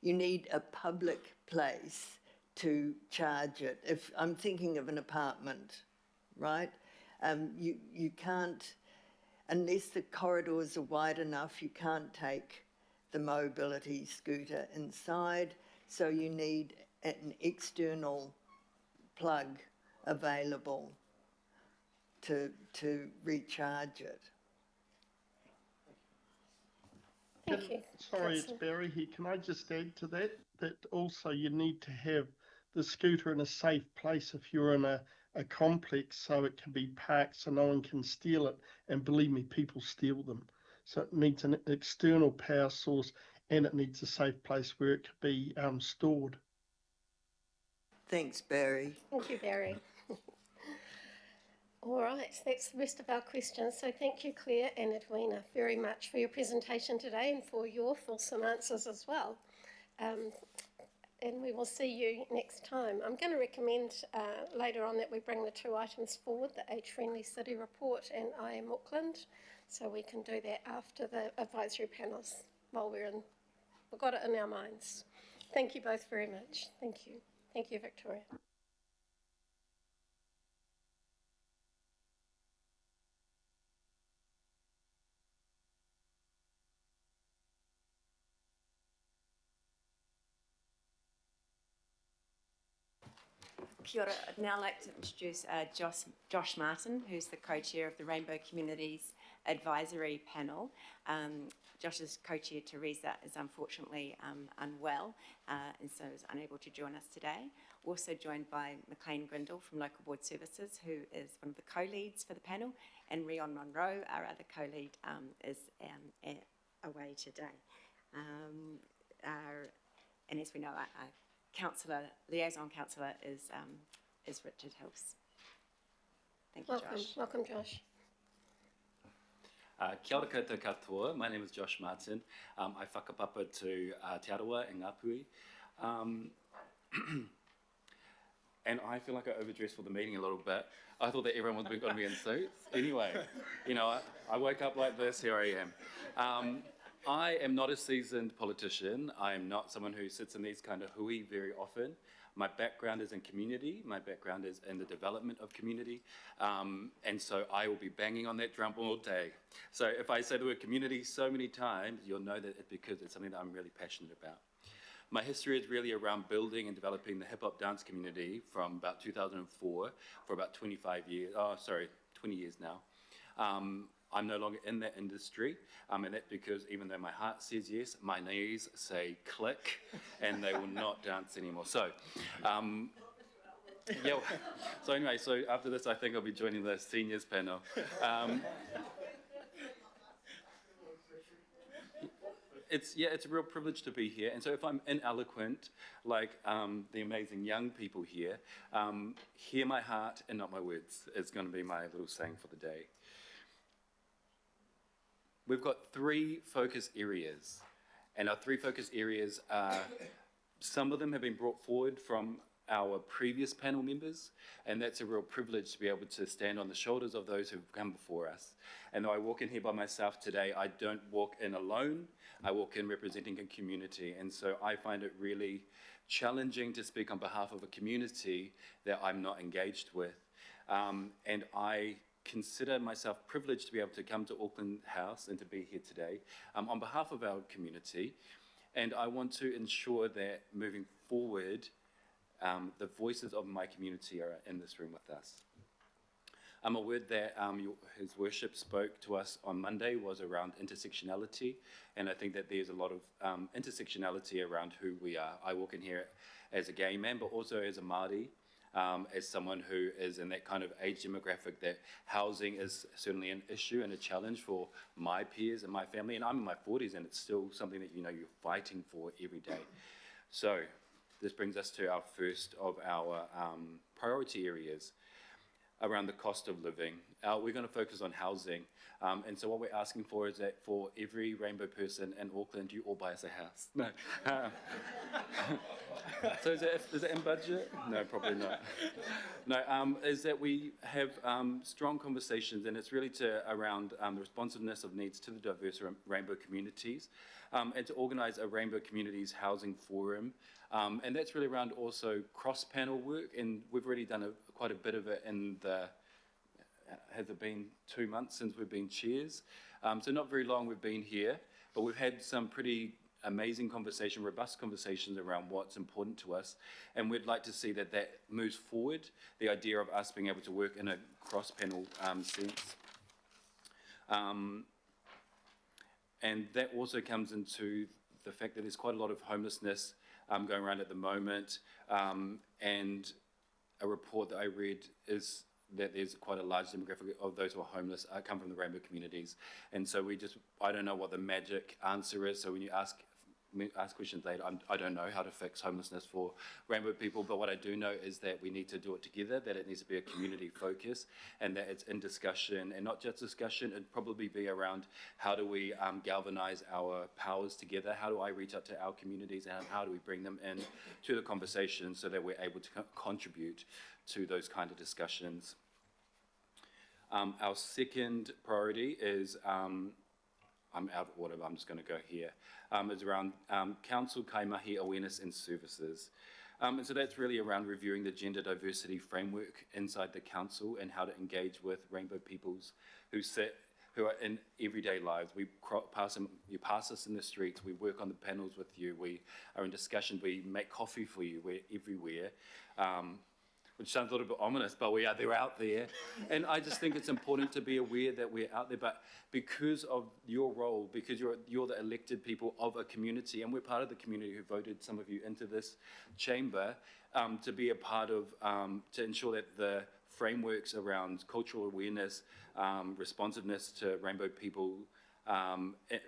need a public place to charge it. If I'm thinking of an apartment, right? You can't, unless the corridors are wide enough, you can't take the mobility scooter inside. So you need an external plug available to recharge it. Thank you. Sorry, it's Councillor. Barry here. Can I just add to that? That also you need to have the scooter in a safe place if you're in a complex, so it can be parked so no one can steal it. And believe me, people steal them. So it needs an external power source and it needs a safe place where it can be stored. Thanks, Barry. Thank you, Barry. All right, that's the rest of our questions. So thank you, Claire and Edwina, very much for your presentation today and for your fulsome answers as well. And we will see you next time. I'm going to recommend later on that we bring the 2 items forward, the Age-Friendly City Report and I Am Auckland, so we can do that after the advisory panels while we've got it in our minds. Thank you both very much. Thank you. Thank you, Victoria. Kia ora. I'd now like to introduce Josh Martin, who's the co-chair of the Rainbow Communities Advisory Panel. Josh's co-chair, Teresa, is unfortunately unwell and so is unable to join us today. Also joined by McLean Grindle from Local Board Services, who is one of the co-leads for the panel, and Rion Monroe, our other co-lead, is away today. And as we know, our liaison councillor is Richard Hills. Thank you, Welcome. Josh. Welcome, Josh. Kia ora koutou katoa. My name is Josh Martin. I whakapapa to Te Arawa in Ngāpuhi. And I feel like I overdressed for the meeting a little bit. I thought that everyone was going to be in suits. Anyway, you know, I woke up like this, here I am. I am not a seasoned politician. I am not someone who sits in these kind of hui very often. My background is in community. My background is in the development of community. And so I will be banging on that drum all day. So if I say the word community so many times, you'll know that it's because it's something that I'm really passionate about. My history is really around building and developing the hip-hop dance community from about 2004 for about 20 years now. I'm no longer in that industry, and that's because even though my heart says yes, my knees say click, and they will not dance anymore. So, yeah. So anyway, so after this, I think I'll be joining the seniors panel. It's a real privilege to be here, and so if I'm ineloquent, like the amazing young people here, hear my heart and not my words is going to be my little saying for the day. We've got 3 focus areas, and our 3 focus areas are, some of them have been brought forward from our previous panel members, and that's a real privilege to be able to stand on the shoulders of those who've come before us. And though I walk in here by myself today, I don't walk in alone, I walk in representing a community, and so I find it really challenging to speak on behalf of a community that I'm not engaged with. And I consider myself privileged to be able to come to Auckland House and to be here today on behalf of our community. And I want to ensure that moving forward, the voices of my community are in this room with us. A word that His Worship spoke to us on Monday was around intersectionality, and I think that there's a lot of intersectionality around who we are. I walk in here as a gay man, but also as a Māori, as someone who is in that kind of age demographic that housing is certainly an issue and a challenge for my peers and my family, and I'm in my 40s and it's still something that you're fighting for every day. So this brings us to our first of our priority areas around the cost of living. We're going to focus on housing, and so what we're asking for is that for every rainbow person in Auckland, you all buy us a house. No. So is that in budget? No, probably not. No, is that we have strong conversations, and it's really around the responsiveness of needs to the diverse rainbow communities, and to organise a Rainbow Communities Housing Forum. And that's really around also cross-panel work, and we've already done quite a bit of it in has it been 2 months since we've been chairs? So not very long we've been here, but we've had some pretty amazing conversation, robust conversations around what's important to us, and we'd like to see that that moves forward, the idea of us being able to work in a cross-panel sense. And that also comes into the fact that there's quite a lot of homelessness going around at the moment, and a report that I read is that there's quite a large demographic of those who are homeless come from the rainbow communities. And so I don't know what the magic answer is, so when you ask questions later, I don't know how to fix homelessness for rainbow people, but what I do know is that we need to do it together, that it needs to be a community focus, and that it's in discussion, and not just discussion, it'd probably be around how do we galvanize our powers together, how do I reach out to our communities, and how do we bring them in to the conversation so that we're able to contribute to those kind of discussions. Our second priority is, I'm out of order, but I'm just going to go here, is around council kaimahi awareness and services. And so that's really around reviewing the gender diversity framework inside the council and how to engage with rainbow peoples who are in everyday lives. You pass us in the streets, we work on the panels with you, we are in discussion, we make coffee for you, we're everywhere. Which sounds a little bit ominous, but they're out there. And I just think it's important to be aware that we're out there, but because of your role, because you're the elected people of a community, and we're part of the community who voted some of you into this chamber, to be a part of, to ensure that the frameworks around cultural awareness, responsiveness to rainbow people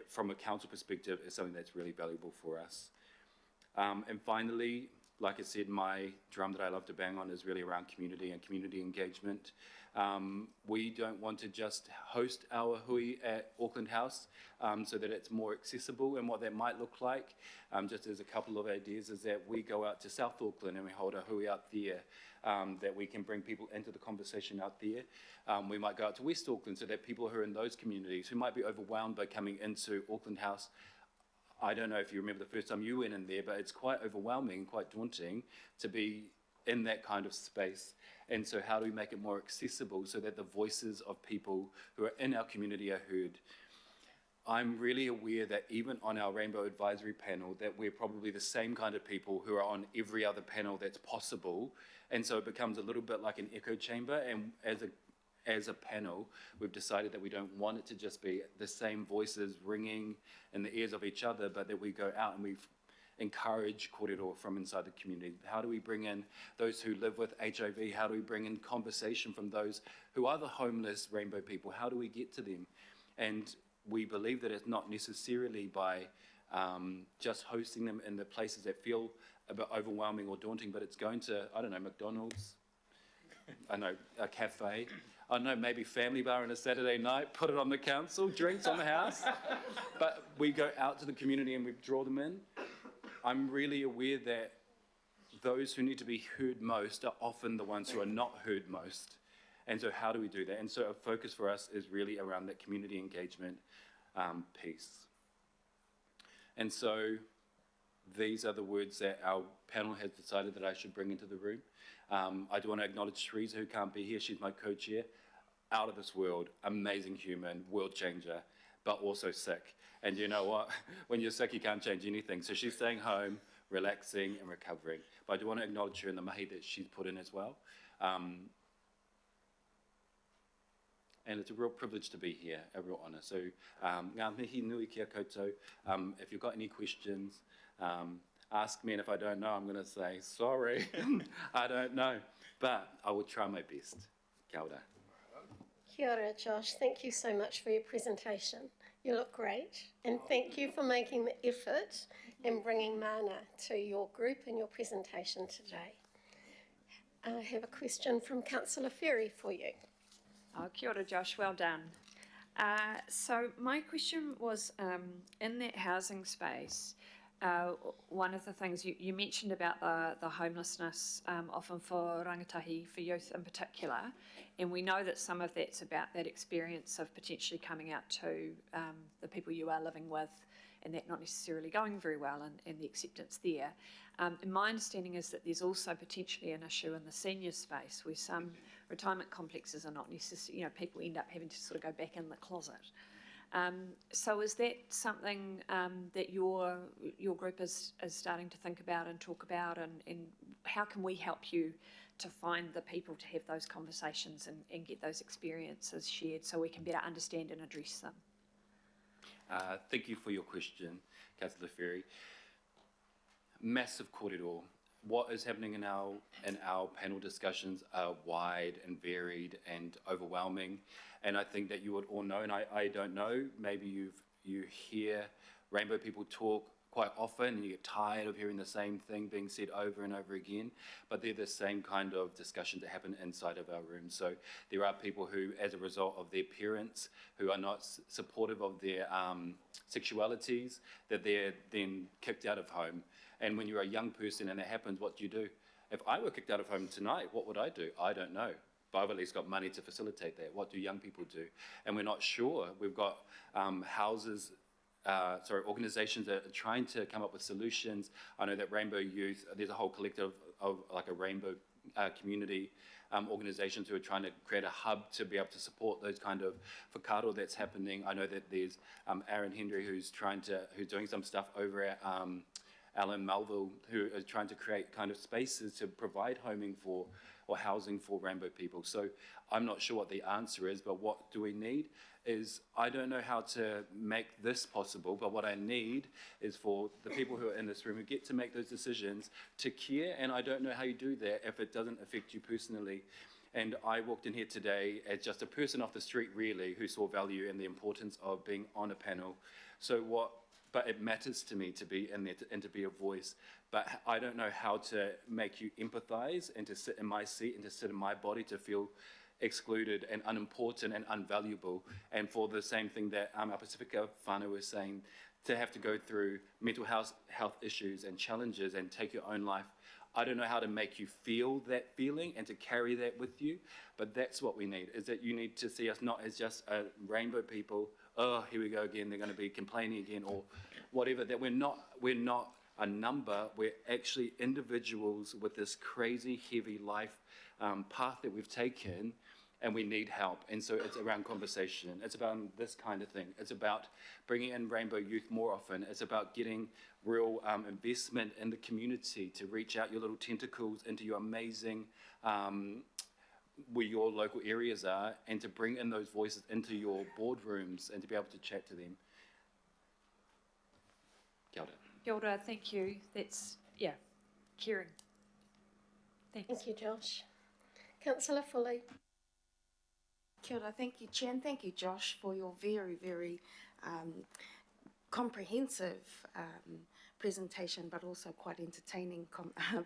from a council perspective is something that's really valuable for us. And finally, like I said, my drum that I love to bang on is really around community and community engagement. We don't want to just host our hui at Auckland House so that it's more accessible, and what that might look like, just as a couple of ideas, is that we go out to South Auckland and we hold a hui out there, that we can bring people into the conversation out there. We might go out to West Auckland so that people who are in those communities who might be overwhelmed by coming into Auckland House, I don't know if you remember the first time you went in there, but it's quite overwhelming, quite daunting to be in that kind of space. And so how do we make it more accessible so that the voices of people who are in our community are heard? I'm really aware that even on our Rainbow Advisory Panel, that we're probably the same kind of people who are on every other panel that's possible. And so it becomes a little bit like an echo chamber. And as a panel, we've decided that we don't want it to just be the same voices ringing in the ears of each other, but that we go out and we encourage kōrero from inside the community. How do we bring in those who live with HIV? How do we bring in conversation from those who are the homeless rainbow people? How do we get to them? And we believe that it's not necessarily by just hosting them in the places that feel a bit overwhelming or daunting, but it's going to, I don't know, McDonald's, I know, a cafe, I don't know, maybe family bar on a Saturday night, put it on the council, drinks on the house. But we go out to the community and we draw them in. I'm really aware that those who need to be heard most are often the ones who are not heard most. And so how do we do that? And so a focus for us is really around that community engagement piece. And so these are the words that our panel has decided that I should bring into the room. I do want to acknowledge Teresa, who can't be here. She's my co-chair. Out of this world, amazing human, world changer, but also sick. And you know what? When you're sick, you can't change anything. So she's staying home, relaxing and recovering. But I do want to acknowledge her and the mahi that she's put in as well. And it's a real privilege to be here, a real honour. So, ngā mihi nui kia koutou. If you've got any questions, ask me, and if I don't know, I'm going to say, sorry, I don't know. But I will try my best. Kia ora. Kia ora, Josh. Thank you so much for your presentation. You look great. And thank you for making the effort and bringing mana to your group and your presentation today. I have a question from Councillor Ferry for you. Oh, kia ora, Josh. Well done. So my question was, in that housing space, one of the things you mentioned about the homelessness, often for rangatahi, for youth in particular, and we know that some of that's about that experience of potentially coming out to the people you are living with and that not necessarily going very well and the acceptance there. And my understanding is that there's also potentially an issue in the senior space where some retirement complexes are not necessarily, people end up having to sort of go back in the closet. So is that something that your group is starting to think about and talk about, and how can we help you to find the people to have those conversations and get those experiences shared so we can better understand and address them? Thank you for your question, Councillor Ferry. Massive kōrero. What is happening in our panel discussions are wide and varied and overwhelming, and I think that you would all know, and I don't know, maybe you hear rainbow people talk quite often and you get tired of hearing the same thing being said over and over again, but they're the same kind of discussions that happen inside of our room. So there are people who, as a result of their parents who are not supportive of their sexualities, that they're then kicked out of home. And when you're a young person and that happens, what do you do? If I were kicked out of home tonight, what would I do? I don't know. But I've at least got money to facilitate that. What do young people do? And we're not sure. We've got organisations that are trying to come up with solutions. I know that Rainbow Youth, there's a whole collective of like a rainbow community organisations who are trying to create a hub to be able to support those kind of whakaaro that's happening. I know that there's Aaron Henry who's doing some stuff over at Alan Melville, who is trying to create kind of spaces to provide homing for or housing for rainbow people. So I'm not sure what the answer is, but what do we need is, I don't know how to make this possible, but what I need is for the people who are in this room who get to make those decisions to care, and I don't know how you do that if it doesn't affect you personally. And I walked in here today as just a person off the street, really, who saw value in the importance of being on a panel. But it matters to me to be in there and to be a voice. But I don't know how to make you empathize and to sit in my seat and to sit in my body to feel excluded and unimportant and unvaluable. And for the same thing that our Pacifica whānau was saying, to have to go through mental health issues and challenges and take your own life. I don't know how to make you feel that feeling and to carry that with you, but that's what we need, is that you need to see us not as just a rainbow people, oh, here we go again, they're going to be complaining again, or whatever, that we're not a number, we're actually individuals with this crazy, heavy life path that we've taken, and we need help. And so it's around conversation. It's about this kind of thing. It's about bringing in Rainbow Youth more often. It's about getting real investment in the community to reach out your little tentacles into your amazing, where your local areas are, and to bring in those voices into your boardrooms and to be able to chat to them. Kia ora. Kia ora, thank you. That's, caring. Thanks. Thank you, Josh. Councillor Foley. Kia ora, thank you, Chair, and thank you, Josh, for your very, very comprehensive presentation, but also quite entertaining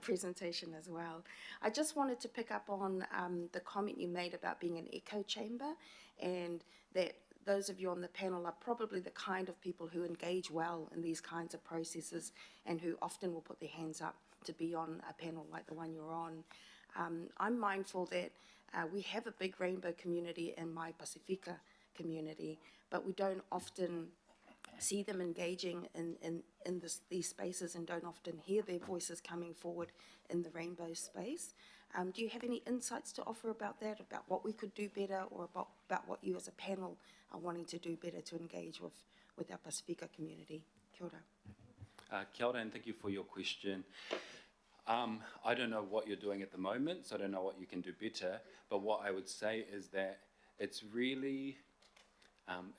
presentation as well. I just wanted to pick up on the comment you made about being an echo chamber, and that those of you on the panel are probably the kind of people who engage well in these kinds of processes and who often will put their hands up to be on a panel like the one you're on. I'm mindful that we have a big rainbow community in my Pacifica community, but we don't often see them engaging in these spaces and don't often hear their voices coming forward in the rainbow space. Do you have any insights to offer about that, about what we could do better, or about what you as a panel are wanting to do better to engage with our Pacifica community? Kia ora. Kia ora, and thank you for your question. I don't know what you're doing at the moment, so I don't know what you can do better, but what I would say is that it's really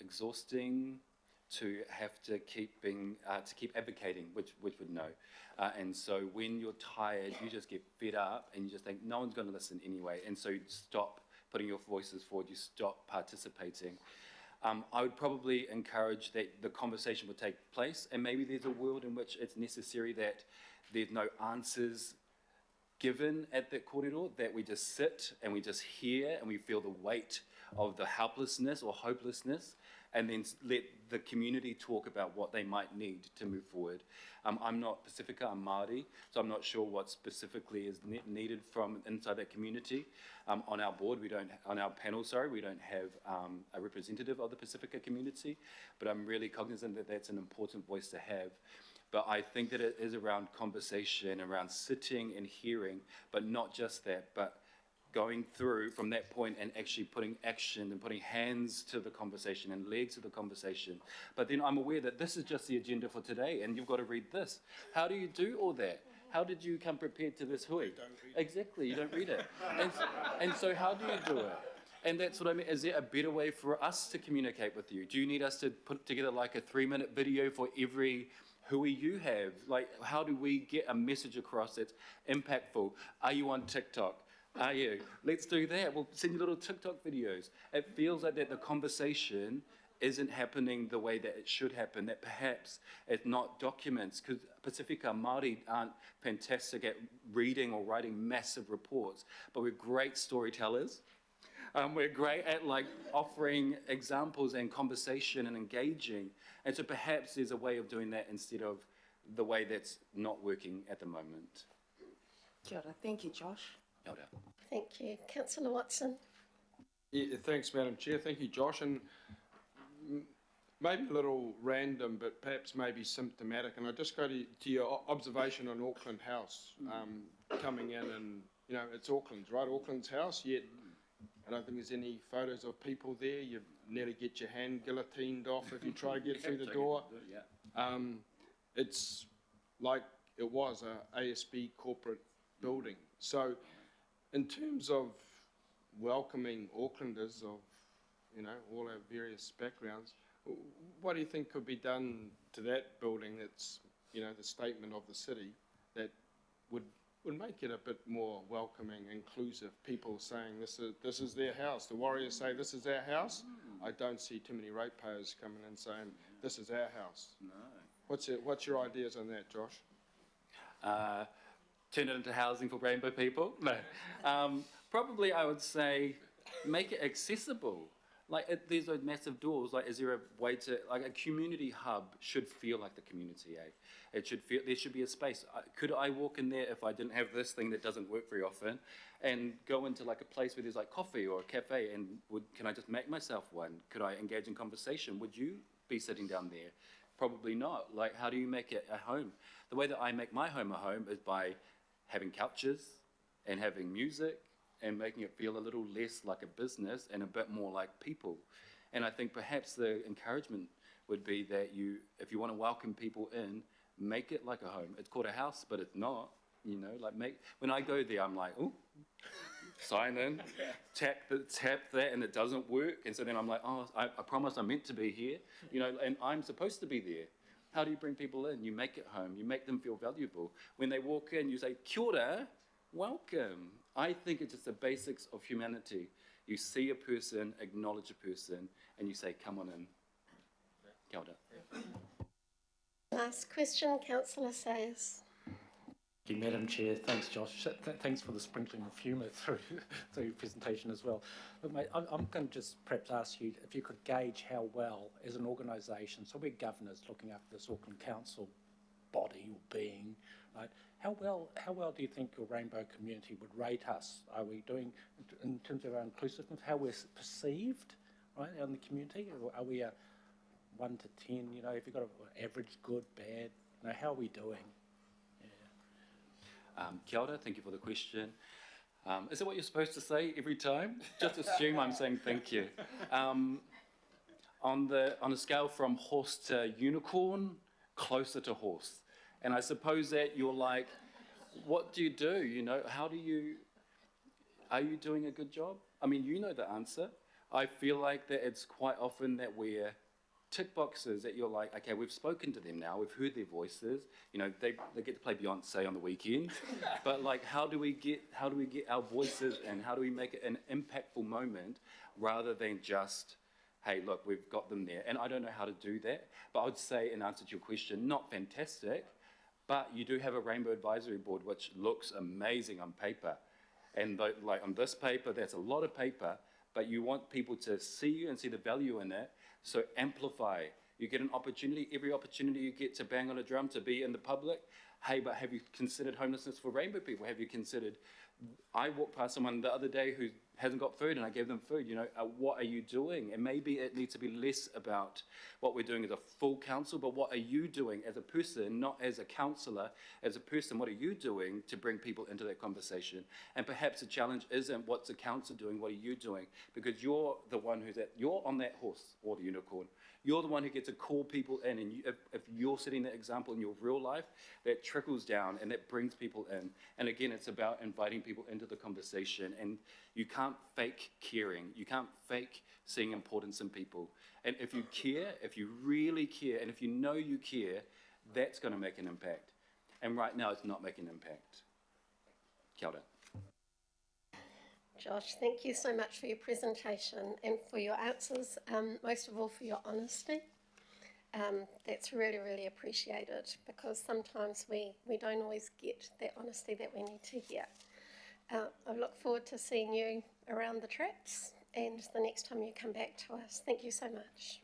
exhausting to have to keep advocating, which would know. And so when you're tired, you just get fed up and you just think, no one's going to listen anyway. And so you stop putting your voices forward, you stop participating. I would probably encourage that the conversation would take place, and maybe there's a world in which it's necessary that there's no answers given at that kōrero, that we just sit and we just hear and we feel the weight of the helplessness or hopelessness, and then let the community talk about what they might need to move forward. I'm not Pacifica, I'm Māori, so I'm not sure what specifically is needed from inside that community. On our board, on our panel, we don't have a representative of the Pacifica community, but I'm really cognizant that that's an important voice to have. But I think that it is around conversation, around sitting and hearing, but not just that, but going through from that point and actually putting action and putting hands to the conversation and legs to the conversation. But then I'm aware that this is just the agenda for today and you've got to read this. How do you do all that? How did you come prepared to this hui? Exactly, you don't read it. And so how do you do it? And that's what I mean. Is there a better way for us to communicate with you? Do you need us to put together like a 3-minute video for every hui you have? Like, how do we get a message across that's impactful? Are you on TikTok? Are you? Let's do that. We'll send you little TikTok videos. It feels like that the conversation isn't happening the way that it should happen, that perhaps it's not documents, because Pacifica Māori aren't fantastic at reading or writing massive reports, but we're great storytellers. We're great at like offering examples and conversation and engaging. And so perhaps there's a way of doing that instead of the way that's not working at the moment. Kia ora. Thank you, Josh. Kia ora. Thank you. Councillor Watson. Yeah, thanks, Madam Chair. Thank you, Josh. And maybe a little random, but perhaps maybe symptomatic. And I just go to your observation on Auckland House coming in, and you know it's Auckland's, right? Auckland's house. Yet I don't think there's any photos of people there. You nearly get your hand guillotined off if you try to get through the door. It's like it was a ASB corporate building. So, in terms of welcoming Aucklanders of, you know, all our various backgrounds, what do you think could be done to that building that's, you know, the statement of the city that would make it a bit more welcoming, inclusive? People saying this is their house. The Warriors say this is our house. I don't see too many ratepayers coming in saying this is our house. No. What's your ideas on that, Josh? Turn it into housing for rainbow people? No. Probably I would say make it accessible. Like there's those massive doors. Like, is there a way to, like, a community hub should feel like the community, eh? It should feel, there should be a space. Could I walk in there if I didn't have this thing that doesn't work very often, and go into like a place where there's like coffee or a cafe, and can I just make myself one? Could I engage in conversation? Would you be sitting down there? Probably not. Like, how do you make it a home? The way that I make my home a home is by having couches and having music and making it feel a little less like a business and a bit more like people. And I think perhaps the encouragement would be that you, if you want to welcome people in, make it like a home. It's called a house, but it's not, you know, like when I go there, I'm like, oh, sign in, tap that, and it doesn't work. And so then I'm like, oh, I promise I'm meant to be here, you know, and I'm supposed to be there. How do you bring people in? You make it home. You make them feel valuable. When they walk in, you say, kia ora, welcome. I think it's just the basics of humanity. You see a person, acknowledge a person, and you say, come on in. Kia ora. Last question, Councillor Sayers. Thank you, Madam Chair. Thanks, Josh. Thanks for the sprinkling of humour through your presentation as well. Look, mate, I'm going to just perhaps ask you if you could gauge how well, as an organisation, so we're governors looking after this Auckland Council body or being, right? How well do you think your rainbow community would rate us? Are we doing, in terms of our inclusiveness, how we're perceived, right, in the community? Or are we a 1 to 10? You know, have you got an average, good, bad? You know, how are we doing? Kia ora, thank you for the question. Is it what you're supposed to say every time? Just assume I'm saying thank you. On a scale from horse to unicorn, closer to horse. And I suppose that you're like, what do? You know, are you doing a good job? I mean, you know the answer. I feel like that it's quite often that we're tick boxes that you're like, okay, we've spoken to them now, we've heard their voices, you know, they get to play Beyonce on the weekend, but like, how do we get our voices and how do we make it an impactful moment rather than just, hey, look, we've got them there. And I don't know how to do that, but I would say, in answer to your question, not fantastic, but you do have a Rainbow Advisory Board, which looks amazing on paper. And like on this paper, that's a lot of paper, but you want people to see you and see the value in it. So amplify. You get an opportunity, every opportunity you get to bang on a drum, to be in the public. Hey, but have you considered homelessness for rainbow people? Have you considered I walked past someone the other day who hasn't got food and I gave them food, you know, what are you doing? And maybe it needs to be less about what we're doing as a full council, but what are you doing as a person, not as a councillor, as a person, what are you doing to bring people into that conversation? And perhaps the challenge isn't what's the council doing, what are you doing? Because you're the one you're on that horse or the unicorn. You're the one who gets to call people in, and if you're setting that example in your real life, that trickles down and that brings people in. And again, it's about inviting people into the conversation, and you can't fake caring. You can't fake seeing importance in people. And if you care, if you really care, and if you know you care, that's going to make an impact. And right now, it's not making an impact. Kia ora. Josh, thank you so much for your presentation and for your answers, most of all for your honesty. That's really, really appreciated, because sometimes we don't always get that honesty that we need to hear. I look forward to seeing you around the traps and the next time you come back to us. Thank you so much.